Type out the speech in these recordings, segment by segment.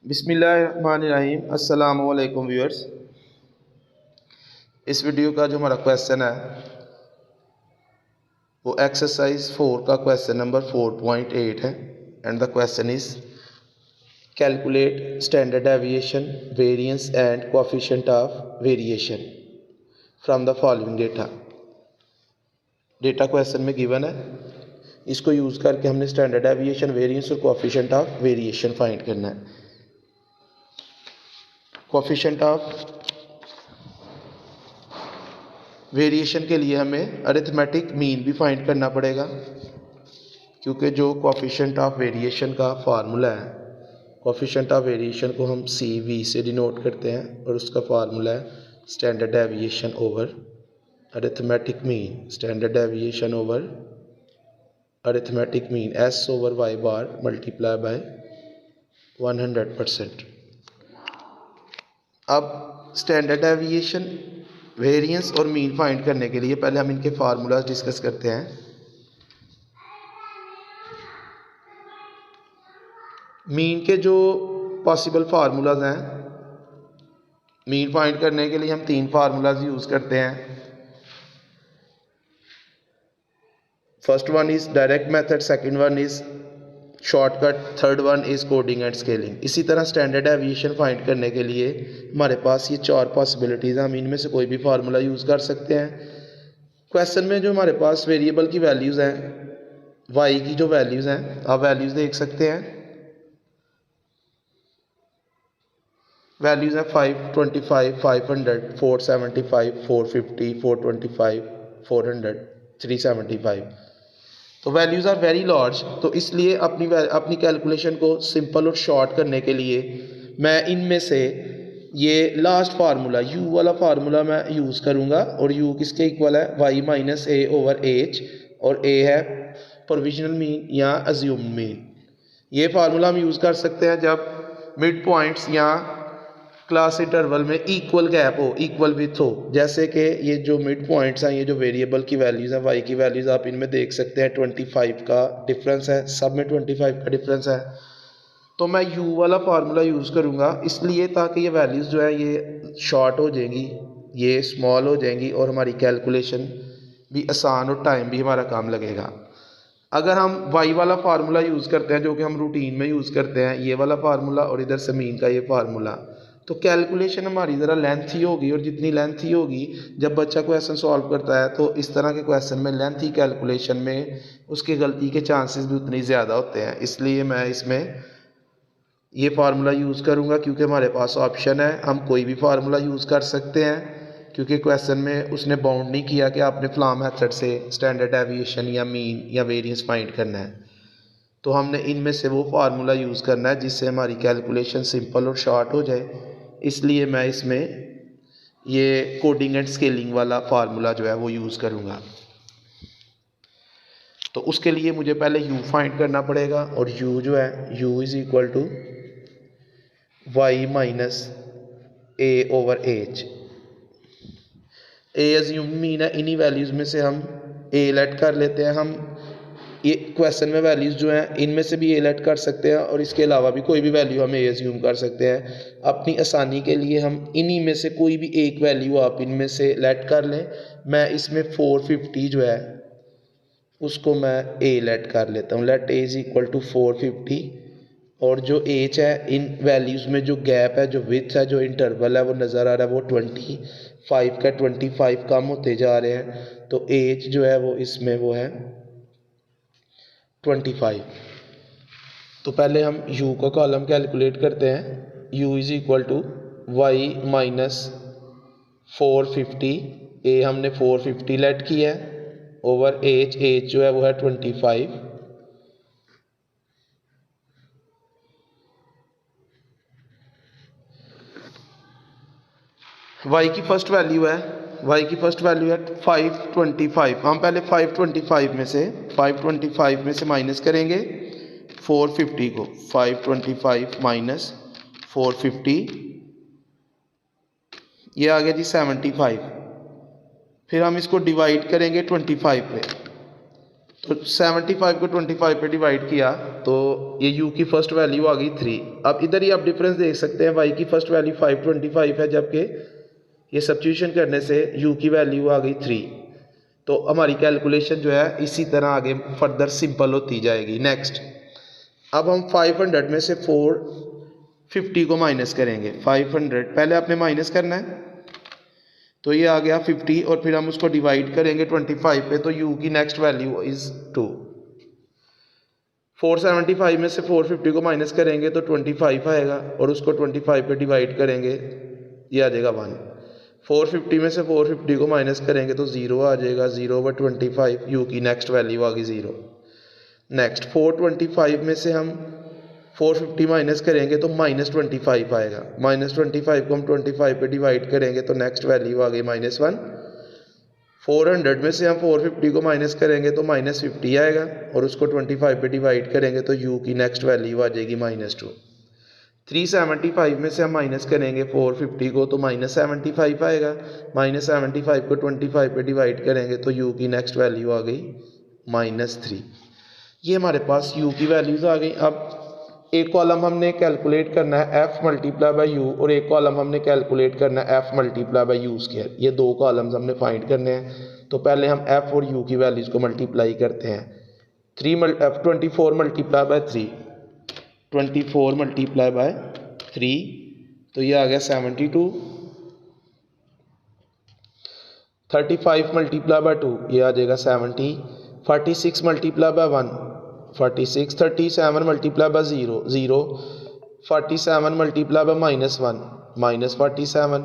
बिस्मिल्लाहिर्रहमानिर्रहीम। अस्सलाम वालेकुम व्यूअर्स। इस वीडियो का जो हमारा क्वेश्चन है वो एक्सरसाइज 4 का क्वेश्चन नंबर 4.8 है and the question is calculate standard deviation variance and coefficient of variation from the following data. Data question में गिवन है, इसको यूज़ करके हमने स्टैंडर्ड डेविएशन वेरिएंस और कोएफिशिएंट ऑफ वेरिएशन फाइंड करना है। कोएफिशिएंट ऑफ वेरिएशन के लिए हमें अरिथमेटिक मीन भी फाइंड करना पड़ेगा, क्योंकि जो कोएफिशिएंट ऑफ वेरिएशन का फार्मूला है, कोएफिशिएंट ऑफ वेरिएशन को हम सी वी से डिनोट करते हैं और उसका फार्मूला है standard deviation over arithmetic mean. Standard deviation over arithmetic mean s over y bar multiply by 100%। अब स्टैंडर्ड डेविएशन वेरिएंस और मीन फाइंड करने के लिए पहले हम इनके फार्मूलाज डिस्कस करते हैं। मीन के जो पॉसिबल फार्मूलाज हैं, मीन फाइंड करने के लिए हम 3 फार्मूलाज यूज़ करते हैं। First one is direct method, second one is shortcut, third one is coding and scaling. इसी तरह स्टैंडर्ड डेविएशन फाइंड करने के लिए हमारे पास ये 4 पॉसिबिलिटीज़ हैं। हम इनमें से कोई भी फार्मूला यूज़ कर सकते हैं। क्वेश्चन में जो हमारे पास वेरिएबल की वैल्यूज़ हैं, वाई की जो वैल्यूज़ हैं, आप वैल्यूज़ देख सकते हैं। वैल्यूज़ हैं 525, 500, 475, 450, 425, 400, 375। तो वैल्यूज़ आर वेरी लार्ज। तो इसलिए अपनी कैलकुलेशन को सिंपल और शॉर्ट करने के लिए मैं इनमें से ये लास्ट फार्मूला यू वाला फार्मूला मैं यूज़ करूँगा। और यू किसके इक्वल है? Y minus A over H, और ए है प्रोविजनल मीन या अज्यूम मीन। ये फार्मूला हम यूज़ कर सकते हैं जब मिड पॉइंट्स या क्लास इंटरवल में इक्वल गैप हो, इक्वल विथ हो। जैसे कि ये जो मिड पॉइंट्स हैं, ये जो वेरिएबल की वैल्यूज़ हैं, वाई की वैल्यूज़ आप इनमें देख सकते हैं 25 का डिफरेंस है, सब में 25 का डिफरेंस है। तो मैं यू वाला फार्मूला यूज़ करूँगा इसलिए ताकि ये वैल्यूज़ जो है ये शॉर्ट हो जाएंगी, ये स्मॉल हो जाएंगी और हमारी कैलकुलेशन भी आसान और टाइम भी हमारा कम लगेगा। अगर हम वाई वाला फार्मूला यूज़ करते हैं, जो कि हम रूटीन में यूज़ करते हैं, ये वाला फार्मूला और इधर से मीन का ये फार्मूला, तो कैलकुलेशन हमारी ज़रा लेंथी होगी। और जितनी लेंथी होगी, जब बच्चा क्वेश्चन सॉल्व करता है तो इस तरह के क्वेश्चन में लेंथी कैलकुलेशन में उसकी गलती के चांसेस भी उतनी ज़्यादा होते हैं। इसलिए मैं इसमें ये फार्मूला यूज़ करूँगा, क्योंकि हमारे पास ऑप्शन है, हम कोई भी फार्मूला यूज़ कर सकते हैं। क्योंकि क्वेश्चन में उसने बाउंड नहीं किया कि आपने फलां मेथड से स्टैंडर्ड डेविएशन या मीन या वेरिएंस फाइंड करना है। तो हमने इनमें से वो फार्मूला यूज़ करना है जिससे हमारी कैलकुलेशन सिंपल और शॉर्ट हो जाए। इसलिए मैं इसमें ये कोडिंग एंड स्केलिंग वाला फार्मूला जो है वो यूज़ करूँगा। तो उसके लिए मुझे पहले यू फाइंड करना पड़ेगा, और यू जो है, u is equal to y minus A over h. A assume mean है, इन्हीं वैल्यूज़ में से हम ए लेट कर लेते हैं। हम ये क्वेश्चन में वैल्यूज़ जो हैं इनमें से भी ए लेट कर सकते हैं, और इसके अलावा भी कोई भी वैल्यू हम ए अज्यूम कर सकते हैं। अपनी आसानी के लिए हम इन्हीं में से कोई भी एक वैल्यू आप इनमें से लेट कर लें। मैं इसमें 450 जो है उसको मैं ए लेट कर लेता हूँ। Let A is equal to 450, और जो एच है, इन वैल्यूज़ में जो गैप है, जो विथ है, जो इंटरवल है वो नज़र आ रहा है, वो 25 का 25 कम होते जा रहे हैं। तो एच जो है वो इसमें वो है 25। तो पहले हम u का कॉलम कैलकुलेट करते हैं। u is equal to y minus 450, A हमने 450 लेट किया है, ओवर एच, एच जो है वो है 25। y की फर्स्ट वैल्यू है, y की फर्स्ट वैल्यू है 525। हम पहले 525 में से माइनस करेंगे 450 को। 525 माइनस 450, ये आ गया जी 75। फिर हम इसको डिवाइड करेंगे 25 पे। तो 75 को 25 पे डिवाइड किया तो ये u की फर्स्ट वैल्यू आ गई 3। अब इधर ही आप डिफरेंस देख सकते हैं, y की फर्स्ट वैल्यू 525 है, जबकि ये सब्स्टिट्यूशन करने से u की वैल्यू आ गई 3। तो हमारी कैलकुलेशन जो है इसी तरह आगे फर्दर सिंपल होती जाएगी। नेक्स्ट, अब हम 500 में से 450 को माइनस करेंगे। 500 पहले आपने माइनस करना है, तो ये आ गया 50 और फिर हम उसको डिवाइड करेंगे 25 पे, तो u की नेक्स्ट वैल्यू इज़ 2। 475 में से 450 को माइनस करेंगे तो 25 आएगा और उसको 25 पे डिवाइड करेंगे, ये आ जाएगा 1। 450 में से 450 को माइनस करेंगे तो 0 आ जाएगा, 0/25 u की नेक्स्ट वैल्यू आ गई 0। नेक्स्ट 425 में से हम 450 माइनस करेंगे तो -25 आएगा। -25 को हम 25 पे डिवाइड करेंगे तो नेक्स्ट वैल्यू आ गई -1। 400 में से हम 450 को माइनस करेंगे तो -50 आएगा और उसको 25 पे डिवाइड करेंगे तो u की नेक्स्ट वैल्यू आ जाएगी -2। 375 में से हम माइनस करेंगे 450 को तो -75 आएगा। -75 को 25 पे डिवाइड करेंगे तो u की नेक्स्ट वैल्यू आ गई -3। ये हमारे पास u की वैल्यूज़ आ गई। अब एक कॉलम हमने कैलकुलेट करना है f मल्टीप्लाई बाई u और एक कॉलम हमने कैलकुलेट करना है f multiply by u square. ये दो कॉलम्स हमने फाइंड करने हैं। तो पहले हम f और u की वैल्यूज़ को मल्टीप्लाई करते हैं। 24 मल्टीप्लाई बाई 3, 24 मल्टीप्लाई बाय 3, तो ये आ गया 72। 35 मल्टीप्लाई बाय 2, ये आ जाएगा 70। 46 multiply by 1, 46। 37 multiply by 0, 0। 47 multiply by -1, -47।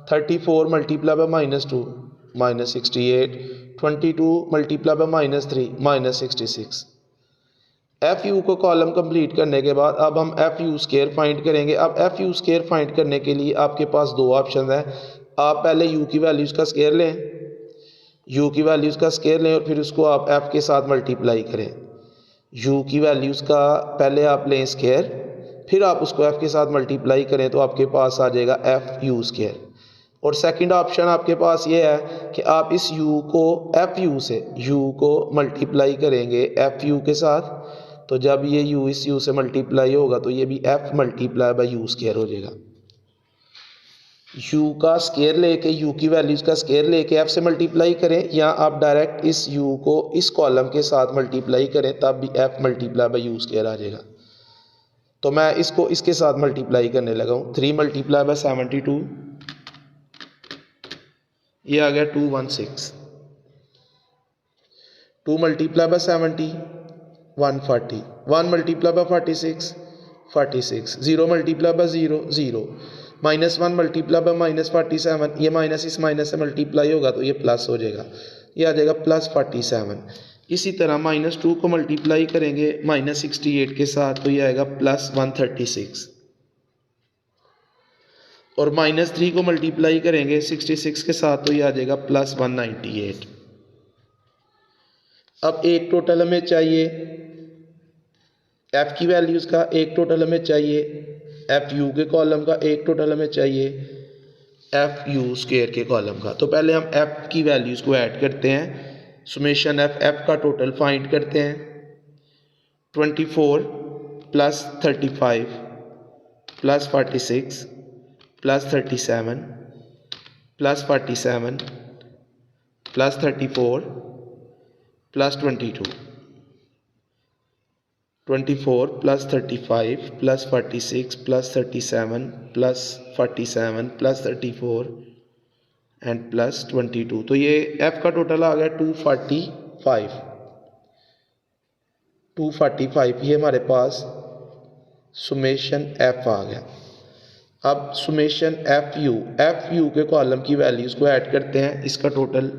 34 multiply by -2, -68। 22 multiply by -3, -66। F you को कॉलम कंप्लीट करने के बाद अब हम एफ यू स्केयर फाइंड करेंगे। अब एफ यू स्केयर फाइंड करने के लिए आपके पास दो ऑप्शन हैं। आप पहले यू की वैल्यूज़ का स्केयर लें, यू की वैल्यूज़ का स्केयर लें और फिर उसको आप एफ के साथ मल्टीप्लाई करें। यू की वैल्यूज़ का पहले आप लें स्केयर, फिर आप उसको एफ के साथ मल्टीप्लाई करें तो आपके पास आ जाएगा एफ यू स्केयर। और सेकंड ऑप्शन आपके पास ये है कि आप इस u को एफ यू से u को मल्टीप्लाई करेंगे एफ यू के साथ, तो जब ये u इस u से मल्टीप्लाई होगा तो ये भी f multiply by u square हो जाएगा। u का स्केयर लेके u की वैल्यूज़ का स्केयर लेके f से मल्टीप्लाई करें, या आप डायरेक्ट इस u को इस कॉलम के साथ मल्टीप्लाई करें तब भी f multiply by u square आ जाएगा। तो मैं इसको इसके साथ मल्टीप्लाई करने लगा हूँ। 3 मल्टीप्लाई बाई 72, ये आ गया 216। 2 multiply by 70, 140। 1 multiply by 46, 46। 0 multiply by 0, 0। -1 multiply by -47, ये माइनस इस माइनस से मल्टीप्लाई होगा तो ये प्लस हो जाएगा, ये आ जाएगा +47। इसी तरह -2 को मल्टीप्लाई करेंगे -68 के साथ तो ये आएगा +136। और -3 को मल्टीप्लाई करेंगे 66 के साथ तो ये आ जाएगा +198। अब एक टोटल हमें चाहिए एफ की वैल्यूज़ का, एक टोटल हमें चाहिए एफ यू के कॉलम का, एक टोटल हमें चाहिए एफ यू स्क्वायर के कॉलम का। तो पहले हम एफ की वैल्यूज़ को ऐड करते हैं। सुमेशन एफ का टोटल फाइंड करते हैं। 24 + 35 + 46 + 37 + 47 + 34 + 22। 24 + 35 + 46 + 37 + 47 + 34 एंड +22। तो ये f का टोटल आ गया 245। 245 ये हमारे पास सुमेशन f आ गया। अब सुमेशन एफ यू के कॉलम की वैल्यूज़ को ऐड करते हैं, इसका टोटल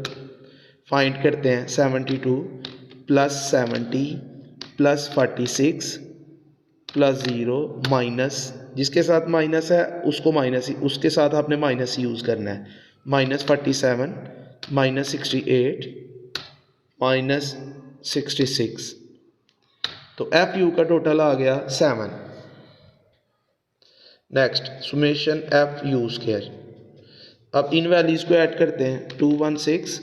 फाइंड करते हैं। 72 + 70 + 46 + 0 माइनस, जिसके साथ माइनस है उसको माइनस ही, उसके साथ आपने माइनस ही यूज़ करना है। -47 -68 -66, तो एफ यू का टोटल आ गया 7। Next summation f u square. अब इन वैल्यूज़ को ऐड करते हैं। 216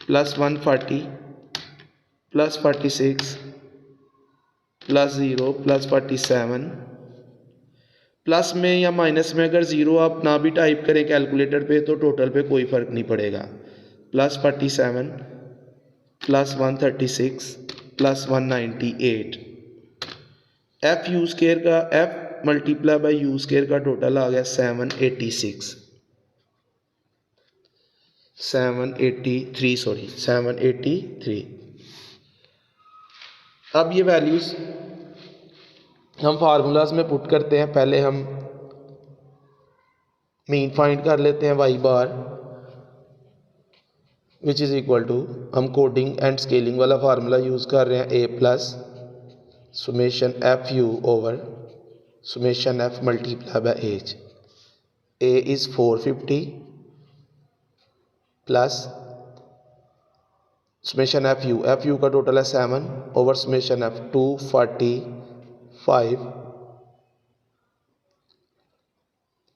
+ 140 प्लस 46 प्लस 0 प्लस 47, प्लस में या माइनस में अगर ज़ीरो आप ना भी टाइप करें कैलकुलेटर पे तो टोटल पे कोई फ़र्क नहीं पड़ेगा। Plus 47 plus 136 plus 198, f u square का f multiply by u square का टोटल आ गया 783 783। अब ये वैल्यूज़ हम फार्मूलाज में पुट करते हैं। पहले हम मीन फाइंड कर लेते हैं y bar which is equal to, हम कोडिंग एंड स्केलिंग वाला फार्मूला यूज़ कर रहे हैं, A plus summation f u over summation f multiply by h. A is 450 plus summation f u का टोटल है 7 over summation f 245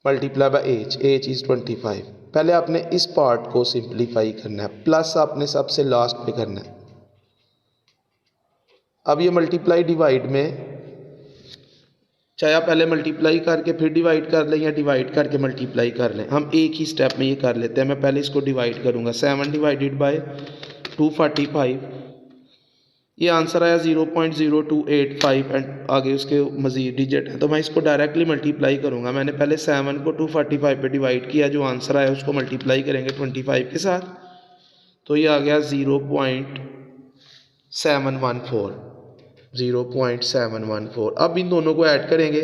multiply by h is 25। पहले आपने इस पार्ट को सिंप्लीफाई करना है, प्लस आपने सबसे लास्ट पे करना है। अब ये मल्टीप्लाई डिवाइड में चाहे आप पहले मल्टीप्लाई करके फिर डिवाइड कर लें या डिवाइड करके मल्टीप्लाई कर लें, हम एक ही स्टेप में ये कर लेते हैं। मैं पहले इसको डिवाइड करूँगा, 7 डिवाइडेड बाय 245, ये आंसर आया 0.0285 एंड आगे उसके मज़ीद डिजिट है, तो मैं इसको डायरेक्टली मल्टीप्लाई करूँगा। मैंने पहले 7 को 245 पे डिवाइड किया, जो आंसर आया उसको मल्टीप्लाई करेंगे 25 के साथ, तो ये आ गया 0.714। अब इन दोनों को ऐड करेंगे,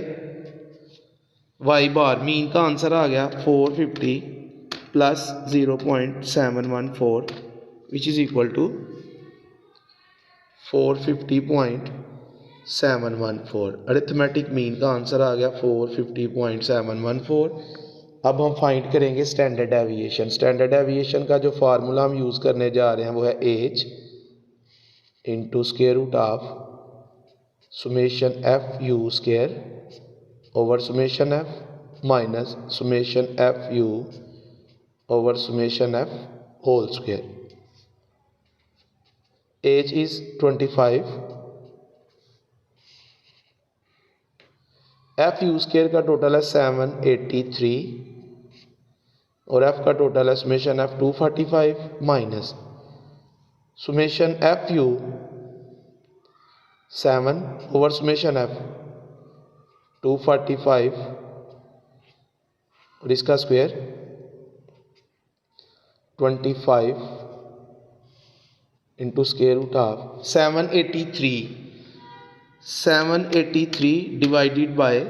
वाई बार मीन का आंसर आ गया 450 plus 0.714 which is equal to 450.714। Arithmetic mean का आंसर आ गया 450.714। अब हम फाइंड करेंगे स्टैंडर्ड डेविएशन। स्टैंडर्ड डेविएशन का जो फार्मूला हम यूज़ करने जा रहे हैं वो है h into square root of summation f u square over summation f minus summation f u over summation f whole square. H is 25, f u square का टोटल है 783 और एफ का टोटल है summation f 245 minus summation f u 7 over summation f 245 और इसका square 25 into square root of 783 divided by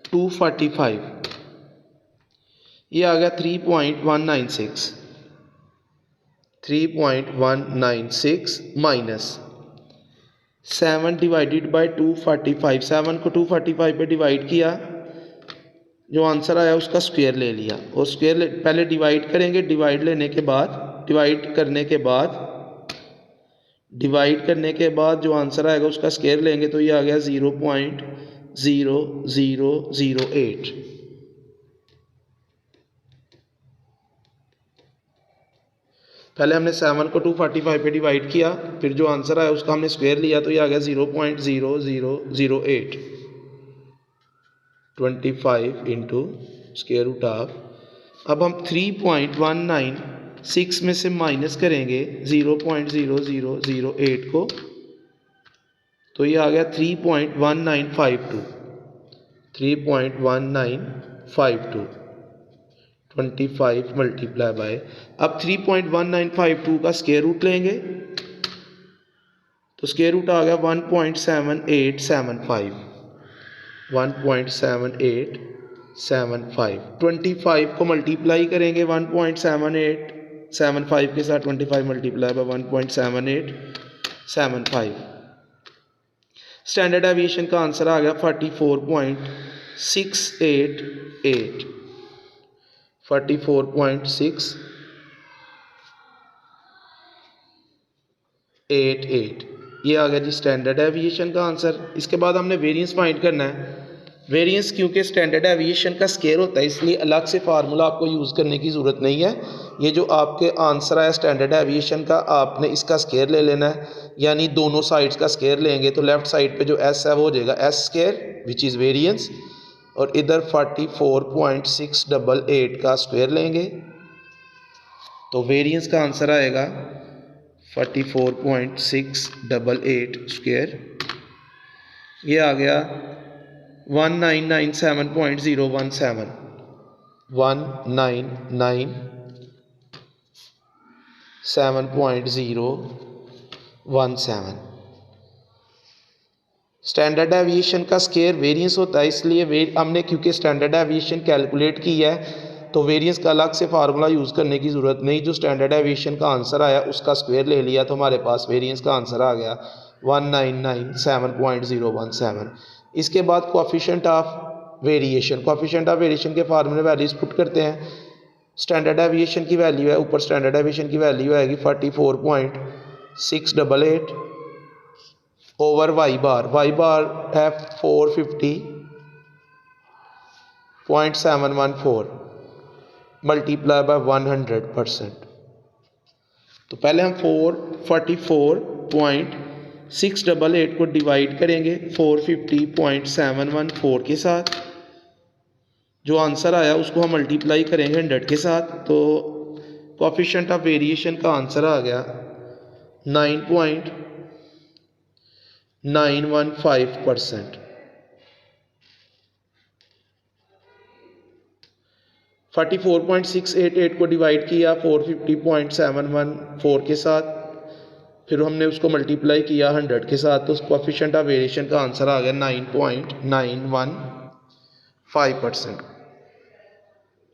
245, ये आ गया 3.196 minus 7 divided by 245, 7 को 245 पे डिवाइड किया, जो आंसर आया उसका स्क्वायर ले लिया। और स्क्वायर पहले डिवाइड करेंगे, डिवाइड करने के बाद जो आंसर आएगा उसका स्क्वायर लेंगे, तो ये आ गया 0.0008। पहले हमने 7 को 245 पे डिवाइड किया, फिर जो आंसर आया उसका हमने स्क्वायर लिया, तो ये आ गया 0.0008। 25 इंटू स्क्वायर रूट ऑफ, अब हम 3.196 में से माइनस करेंगे 0.0008 को, तो ये आ गया 3.1952। 25 मल्टीप्लाई बाय, अब 3.1952 का स्क्वायर रूट लेंगे, तो स्क्वायर रूट आ गया 1.7875। 1.7875, 25 को मल्टीप्लाई करेंगे 1.7875 के साथ, 25 मल्टीप्लाई बाय 1.7875। स्टैंडर्ड डेविएशन का आंसर आ गया 44.688। 44.688, ये आ गया जी स्टैंडर्ड डेविएशन का आंसर। इसके बाद हमने वेरिएंस फाइंड करना है। वेरिएंस क्योंकि स्टैंडर्ड एविएशन का स्केयर होता है इसलिए अलग से फार्मूला आपको यूज़ करने की ज़रूरत नहीं है। ये जो आपके आंसर है स्टैंडर्ड एविएशन का, आपने इसका स्केयर ले लेना है, यानी दोनों साइड्स का स्केयर लेंगे तो लेफ़्ट साइड पे जो एस है वो हो जाएगा S square which is variance, और इधर 44.688 का स्क्वायर लेंगे तो वेरिएंस का आंसर आएगा 44.688 स्क्वायर। ये आ गया 1997.017, 1997.017। स्टैंडर्ड एविएशन का स्केयर वेरिएंस होता है इसलिए हमने क्योंकि स्टैंडर्ड एविएशन कैलकुलेट की है तो वेरिएंस का अलग से फार्मूला यूज़ करने की ज़रूरत नहीं। जो स्टैंडर्ड एविएशन का आंसर आया उसका स्क्वायर ले लिया तो हमारे पास वेरिएंस का आंसर आ गया 1997.017। इसके बाद coefficient of variation, coefficient of variation के फार्मूले वैल्यूज पुट करते हैं। स्टैंडर्ड एविएशन की वैल्यू है, ऊपर स्टैंडर्ड एविएशन की वैल्यू आएगी 44.688 ओवर वाई बार है 450.714 मल्टीप्लाई बाय 100%। तो पहले हम 444.688 को डिवाइड करेंगे 450.714 के साथ, जो आंसर आया उसको हम मल्टीप्लाई करेंगे 100 के साथ, तो कोएफिशिएंट ऑफ वेरिएशन का आंसर आ गया 9.915%। 44.688 को डिवाइड किया 450.714 के साथ, फिर हमने उसको मल्टीप्लाई किया 100 के साथ, तो कोएफिशिएंट ऑफ वेरिएशन का आंसर आ गया 9.915%।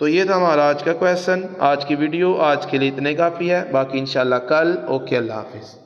तो ये था हमारा आज का क्वेश्चन, आज की वीडियो आज के लिए इतने काफ़ी है, बाकी इंशाल्लाह कल। ओके, अल्लाह हाफिज़।